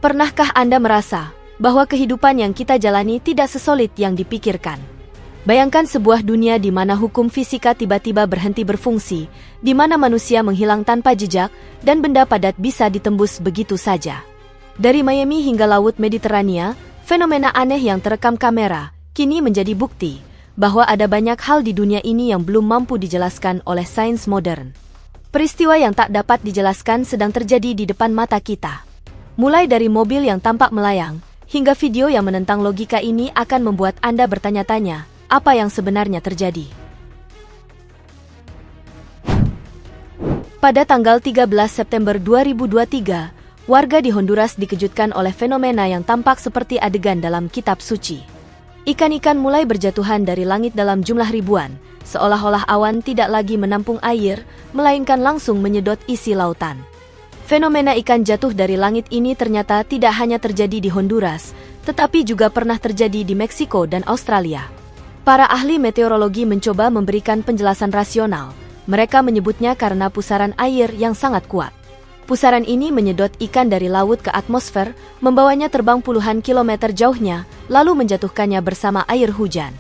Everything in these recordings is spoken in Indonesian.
Pernahkah Anda merasa bahwa kehidupan yang kita jalani tidak sesolid yang dipikirkan? Bayangkan sebuah dunia di mana hukum fisika tiba-tiba berhenti berfungsi, di mana manusia menghilang tanpa jejak, dan benda padat bisa ditembus begitu saja. Dari Miami hingga Laut Mediterania, fenomena aneh yang terekam kamera kini menjadi bukti bahwa ada banyak hal di dunia ini yang belum mampu dijelaskan oleh sains modern. Peristiwa yang tak dapat dijelaskan sedang terjadi di depan mata kita. Mulai dari mobil yang tampak melayang, hingga video yang menentang logika ini akan membuat Anda bertanya-tanya, apa yang sebenarnya terjadi? Pada tanggal 13 September 2023, warga di Honduras dikejutkan oleh fenomena yang tampak seperti adegan dalam kitab suci. Ikan-ikan mulai berjatuhan dari langit dalam jumlah ribuan, seolah-olah awan tidak lagi menampung air, melainkan langsung menyedot isi lautan. Fenomena ikan jatuh dari langit ini ternyata tidak hanya terjadi di Honduras, tetapi juga pernah terjadi di Meksiko dan Australia. Para ahli meteorologi mencoba memberikan penjelasan rasional. Mereka menyebutnya karena pusaran air yang sangat kuat. Pusaran ini menyedot ikan dari laut ke atmosfer, membawanya terbang puluhan kilometer jauhnya, lalu menjatuhkannya bersama air hujan.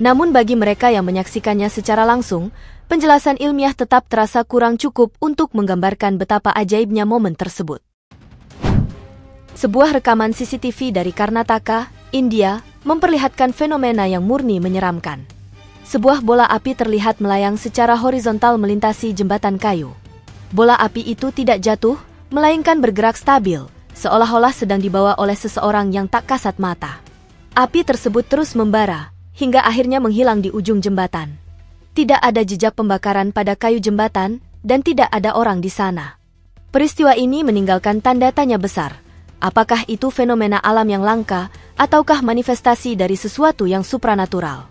Namun bagi mereka yang menyaksikannya secara langsung, penjelasan ilmiah tetap terasa kurang cukup untuk menggambarkan betapa ajaibnya momen tersebut. Sebuah rekaman CCTV dari Karnataka, India, memperlihatkan fenomena yang murni menyeramkan. Sebuah bola api terlihat melayang secara horizontal melintasi jembatan kayu. Bola api itu tidak jatuh, melainkan bergerak stabil, seolah-olah sedang dibawa oleh seseorang yang tak kasat mata. Api tersebut terus membara, hingga akhirnya menghilang di ujung jembatan. Tidak ada jejak pembakaran pada kayu jembatan, dan tidak ada orang di sana. Peristiwa ini meninggalkan tanda tanya besar. Apakah itu fenomena alam yang langka, ataukah manifestasi dari sesuatu yang supranatural?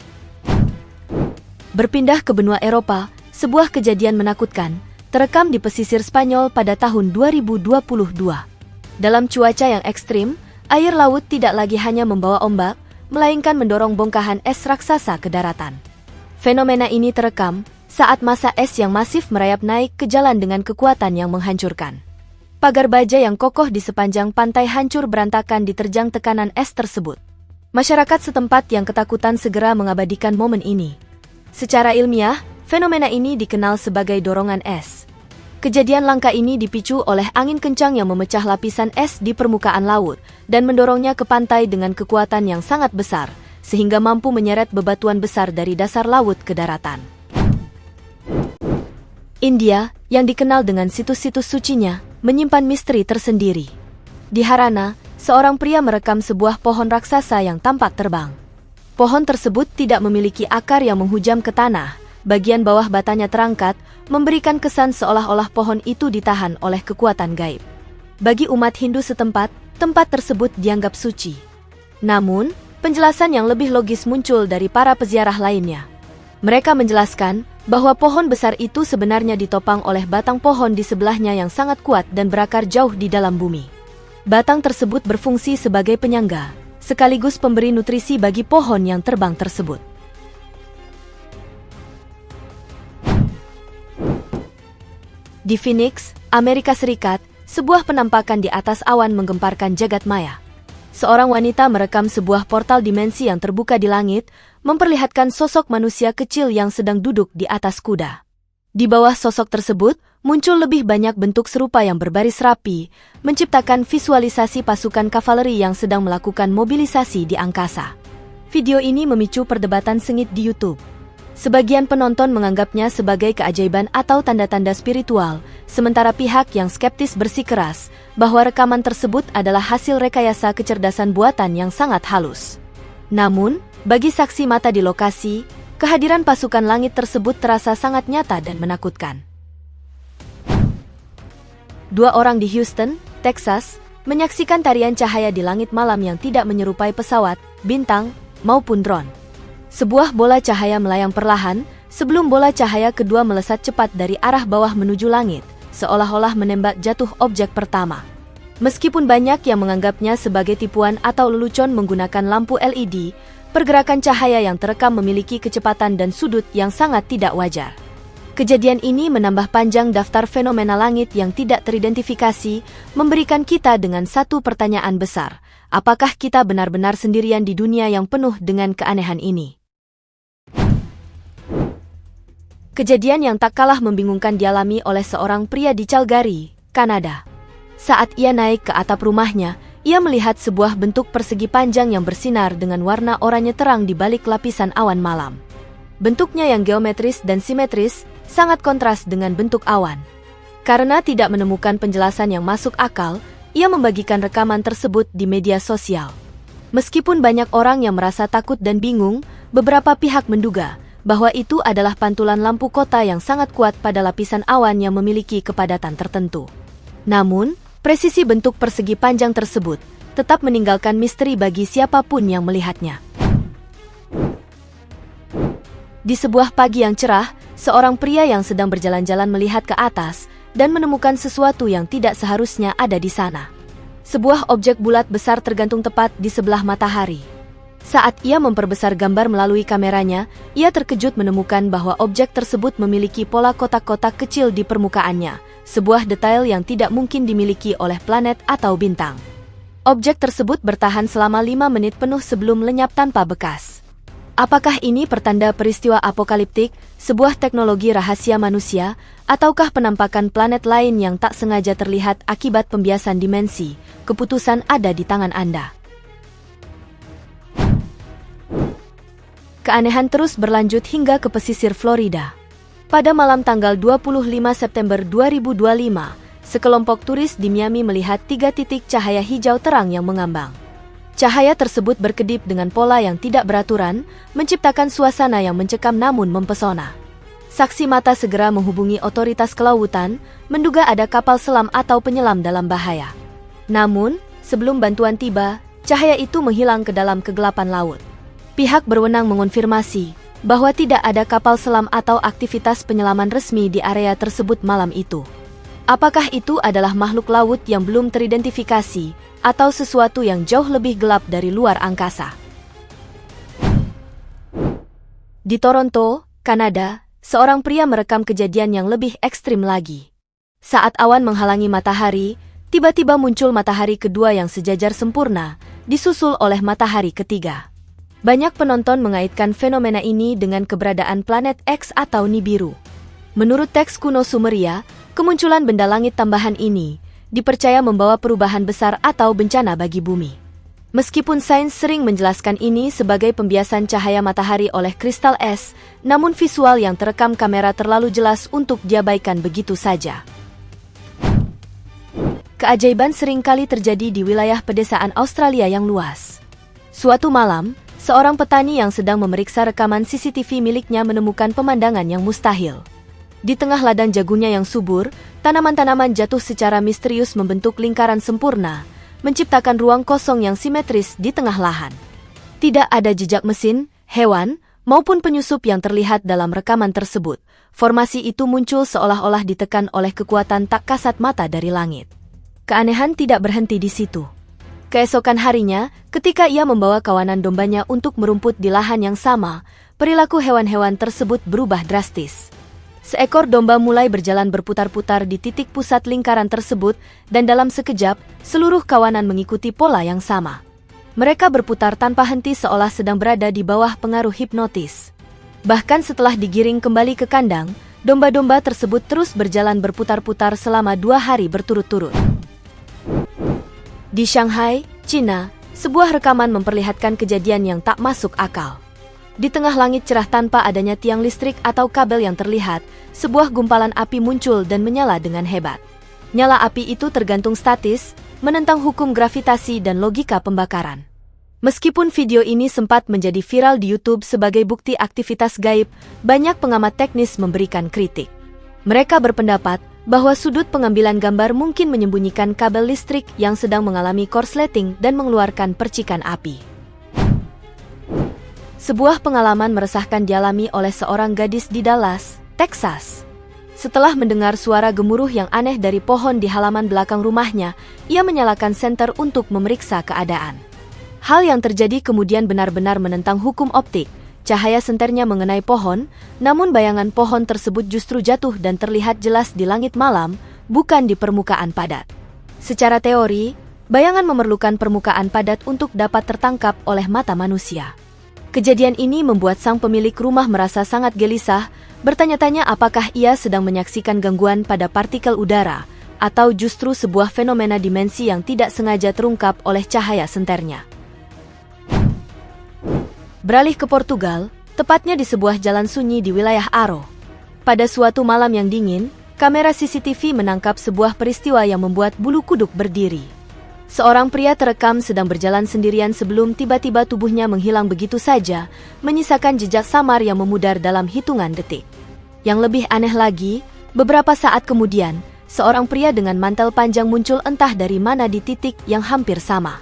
Berpindah ke benua Eropa, sebuah kejadian menakutkan, terekam di pesisir Spanyol pada tahun 2022. Dalam cuaca yang ekstrim, air laut tidak lagi hanya membawa ombak, melainkan mendorong bongkahan es raksasa ke daratan. Fenomena ini terekam saat massa es yang masif merayap naik ke jalan dengan kekuatan yang menghancurkan. Pagar baja yang kokoh di sepanjang pantai hancur berantakan diterjang tekanan es tersebut. Masyarakat setempat yang ketakutan segera mengabadikan momen ini. Secara ilmiah, fenomena ini dikenal sebagai dorongan es. Kejadian langka ini dipicu oleh angin kencang yang memecah lapisan es di permukaan laut dan mendorongnya ke pantai dengan kekuatan yang sangat besar, sehingga mampu menyeret bebatuan besar dari dasar laut ke daratan. India, yang dikenal dengan situs-situs sucinya, menyimpan misteri tersendiri. Di Harana, seorang pria merekam sebuah pohon raksasa yang tampak terbang. Pohon tersebut tidak memiliki akar yang menghujam ke tanah. Bagian bawah batanya terangkat, memberikan kesan seolah-olah pohon itu ditahan oleh kekuatan gaib. Bagi umat Hindu setempat, tempat tersebut dianggap suci. Namun, penjelasan yang lebih logis muncul dari para peziarah lainnya. Mereka menjelaskan bahwa pohon besar itu sebenarnya ditopang oleh batang pohon di sebelahnya yang sangat kuat dan berakar jauh di dalam bumi. Batang tersebut berfungsi sebagai penyangga, sekaligus pemberi nutrisi bagi pohon yang terbang tersebut. Di Phoenix, Amerika Serikat, sebuah penampakan di atas awan menggemparkan jagat maya. Seorang wanita merekam sebuah portal dimensi yang terbuka di langit, memperlihatkan sosok manusia kecil yang sedang duduk di atas kuda. Di bawah sosok tersebut, muncul lebih banyak bentuk serupa yang berbaris rapi, menciptakan visualisasi pasukan kavaleri yang sedang melakukan mobilisasi di angkasa. Video ini memicu perdebatan sengit di YouTube. Sebagian penonton menganggapnya sebagai keajaiban atau tanda-tanda spiritual, sementara pihak yang skeptis bersikeras bahwa rekaman tersebut adalah hasil rekayasa kecerdasan buatan yang sangat halus. Namun, bagi saksi mata di lokasi, kehadiran pasukan langit tersebut terasa sangat nyata dan menakutkan. 2 orang di Houston, Texas, menyaksikan tarian cahaya di langit malam yang tidak menyerupai pesawat, bintang, maupun drone. Sebuah bola cahaya melayang perlahan, sebelum bola cahaya kedua melesat cepat dari arah bawah menuju langit, seolah-olah menembak jatuh objek pertama. Meskipun banyak yang menganggapnya sebagai tipuan atau lelucon menggunakan lampu LED, pergerakan cahaya yang terekam memiliki kecepatan dan sudut yang sangat tidak wajar. Kejadian ini menambah panjang daftar fenomena langit yang tidak teridentifikasi, memberikan kita dengan satu pertanyaan besar. Apakah kita benar-benar sendirian di dunia yang penuh dengan keanehan ini? Kejadian yang tak kalah membingungkan dialami oleh seorang pria di Calgary, Kanada. Saat ia naik ke atap rumahnya, ia melihat sebuah bentuk persegi panjang yang bersinar dengan warna oranye terang di balik lapisan awan malam. Bentuknya yang geometris dan simetris sangat kontras dengan bentuk awan. Karena tidak menemukan penjelasan yang masuk akal, ia membagikan rekaman tersebut di media sosial. Meskipun banyak orang yang merasa takut dan bingung, beberapa pihak menduga bahwa itu adalah pantulan lampu kota yang sangat kuat pada lapisan awan yang memiliki kepadatan tertentu. Namun, presisi bentuk persegi panjang tersebut tetap meninggalkan misteri bagi siapapun yang melihatnya. Di sebuah pagi yang cerah, seorang pria yang sedang berjalan-jalan melihat ke atas dan menemukan sesuatu yang tidak seharusnya ada di sana. Sebuah objek bulat besar tergantung tepat di sebelah matahari. Saat ia memperbesar gambar melalui kameranya, ia terkejut menemukan bahwa objek tersebut memiliki pola kotak-kotak kecil di permukaannya, sebuah detail yang tidak mungkin dimiliki oleh planet atau bintang. Objek tersebut bertahan selama 5 menit penuh sebelum lenyap tanpa bekas. Apakah ini pertanda peristiwa apokaliptik, sebuah teknologi rahasia manusia, ataukah penampakan planet lain yang tak sengaja terlihat akibat pembiasan dimensi? Keputusan ada di tangan Anda. Keanehan terus berlanjut hingga ke pesisir Florida. Pada malam tanggal 25 September 2025, sekelompok turis di Miami melihat 3 titik cahaya hijau terang yang mengambang. Cahaya tersebut berkedip dengan pola yang tidak beraturan, menciptakan suasana yang mencekam namun mempesona. Saksi mata segera menghubungi otoritas kelautan, menduga ada kapal selam atau penyelam dalam bahaya. Namun, sebelum bantuan tiba, cahaya itu menghilang ke dalam kegelapan laut. Pihak berwenang mengonfirmasi bahwa tidak ada kapal selam atau aktivitas penyelaman resmi di area tersebut malam itu. Apakah itu adalah makhluk laut yang belum teridentifikasi, atau sesuatu yang jauh lebih gelap dari luar angkasa? Di Toronto, Kanada, seorang pria merekam kejadian yang lebih ekstrim lagi. Saat awan menghalangi matahari, tiba-tiba muncul matahari kedua yang sejajar sempurna, disusul oleh matahari ketiga. Banyak penonton mengaitkan fenomena ini dengan keberadaan planet X atau Nibiru. Menurut teks kuno Sumeria, kemunculan benda langit tambahan ini dipercaya membawa perubahan besar atau bencana bagi bumi. Meskipun sains sering menjelaskan ini sebagai pembiasan cahaya matahari oleh kristal es, namun visual yang terekam kamera terlalu jelas untuk diabaikan begitu saja. Keajaiban seringkali terjadi di wilayah pedesaan Australia yang luas. Suatu malam, seorang petani yang sedang memeriksa rekaman CCTV miliknya menemukan pemandangan yang mustahil. Di tengah ladang jagungnya yang subur, tanaman-tanaman jatuh secara misterius membentuk lingkaran sempurna, menciptakan ruang kosong yang simetris di tengah lahan. Tidak ada jejak mesin, hewan, maupun penyusup yang terlihat dalam rekaman tersebut. Formasi itu muncul seolah-olah ditekan oleh kekuatan tak kasat mata dari langit. Keanehan tidak berhenti di situ. Keesokan harinya, ketika ia membawa kawanan dombanya untuk merumput di lahan yang sama, perilaku hewan-hewan tersebut berubah drastis. Seekor domba mulai berjalan berputar-putar di titik pusat lingkaran tersebut, dan dalam sekejap, seluruh kawanan mengikuti pola yang sama. Mereka berputar tanpa henti seolah sedang berada di bawah pengaruh hipnotis. Bahkan setelah digiring kembali ke kandang, domba-domba tersebut terus berjalan berputar-putar selama 2 hari berturut-turut. Di Shanghai, China, sebuah rekaman memperlihatkan kejadian yang tak masuk akal. Di tengah langit cerah tanpa adanya tiang listrik atau kabel yang terlihat, sebuah gumpalan api muncul dan menyala dengan hebat. Nyala api itu tergantung statis, menentang hukum gravitasi dan logika pembakaran. Meskipun video ini sempat menjadi viral di YouTube sebagai bukti aktivitas gaib, banyak pengamat teknis memberikan kritik. Mereka berpendapat bahwa sudut pengambilan gambar mungkin menyembunyikan kabel listrik yang sedang mengalami korsleting dan mengeluarkan percikan api. Sebuah pengalaman meresahkan dialami oleh seorang gadis di Dallas, Texas. Setelah mendengar suara gemuruh yang aneh dari pohon di halaman belakang rumahnya, ia menyalakan senter untuk memeriksa keadaan. Hal yang terjadi kemudian benar-benar menentang hukum optik, cahaya senternya mengenai pohon, namun bayangan pohon tersebut justru jatuh dan terlihat jelas di langit malam, bukan di permukaan padat. Secara teori, bayangan memerlukan permukaan padat untuk dapat tertangkap oleh mata manusia. Kejadian ini membuat sang pemilik rumah merasa sangat gelisah, bertanya-tanya apakah ia sedang menyaksikan gangguan pada partikel udara, atau justru sebuah fenomena dimensi yang tidak sengaja terungkap oleh cahaya senternya. Beralih ke Portugal, tepatnya di sebuah jalan sunyi di wilayah Aro. Pada suatu malam yang dingin, kamera CCTV menangkap sebuah peristiwa yang membuat bulu kuduk berdiri. Seorang pria terekam sedang berjalan sendirian sebelum tiba-tiba tubuhnya menghilang begitu saja, menyisakan jejak samar yang memudar dalam hitungan detik. Yang lebih aneh lagi, beberapa saat kemudian, seorang pria dengan mantel panjang muncul entah dari mana di titik yang hampir sama.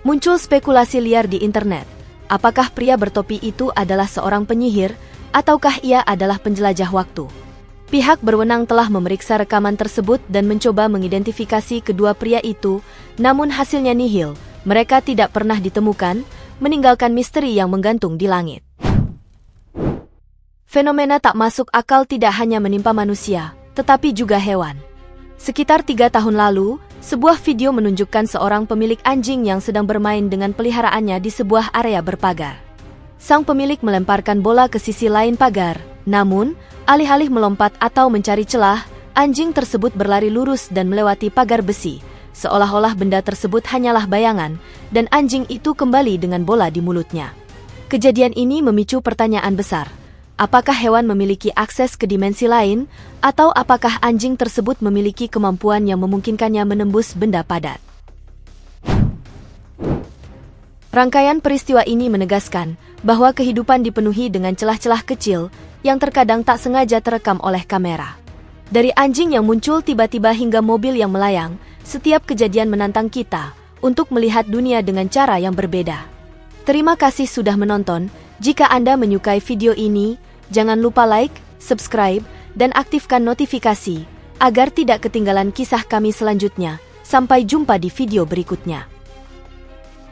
Muncul spekulasi liar di internet. Apakah pria bertopi itu adalah seorang penyihir, ataukah ia adalah penjelajah waktu? Pihak berwenang telah memeriksa rekaman tersebut dan mencoba mengidentifikasi kedua pria itu, namun hasilnya nihil, mereka tidak pernah ditemukan, meninggalkan misteri yang menggantung di langit. Fenomena tak masuk akal tidak hanya menimpa manusia, tetapi juga hewan. Sekitar 3 tahun lalu, sebuah video menunjukkan seorang pemilik anjing yang sedang bermain dengan peliharaannya di sebuah area berpagar. Sang pemilik melemparkan bola ke sisi lain pagar, namun, alih-alih melompat atau mencari celah, anjing tersebut berlari lurus dan melewati pagar besi, seolah-olah benda tersebut hanyalah bayangan, dan anjing itu kembali dengan bola di mulutnya. Kejadian ini memicu pertanyaan besar. Apakah hewan memiliki akses ke dimensi lain, atau apakah anjing tersebut memiliki kemampuan yang memungkinkannya menembus benda padat? Rangkaian peristiwa ini menegaskan bahwa kehidupan dipenuhi dengan celah-celah kecil yang terkadang tak sengaja terekam oleh kamera. Dari anjing yang muncul tiba-tiba hingga mobil yang melayang, setiap kejadian menantang kita untuk melihat dunia dengan cara yang berbeda. Terima kasih sudah menonton. Jika Anda menyukai video ini, jangan lupa like, subscribe, dan aktifkan notifikasi agar tidak ketinggalan kisah kami selanjutnya. Sampai jumpa di video berikutnya.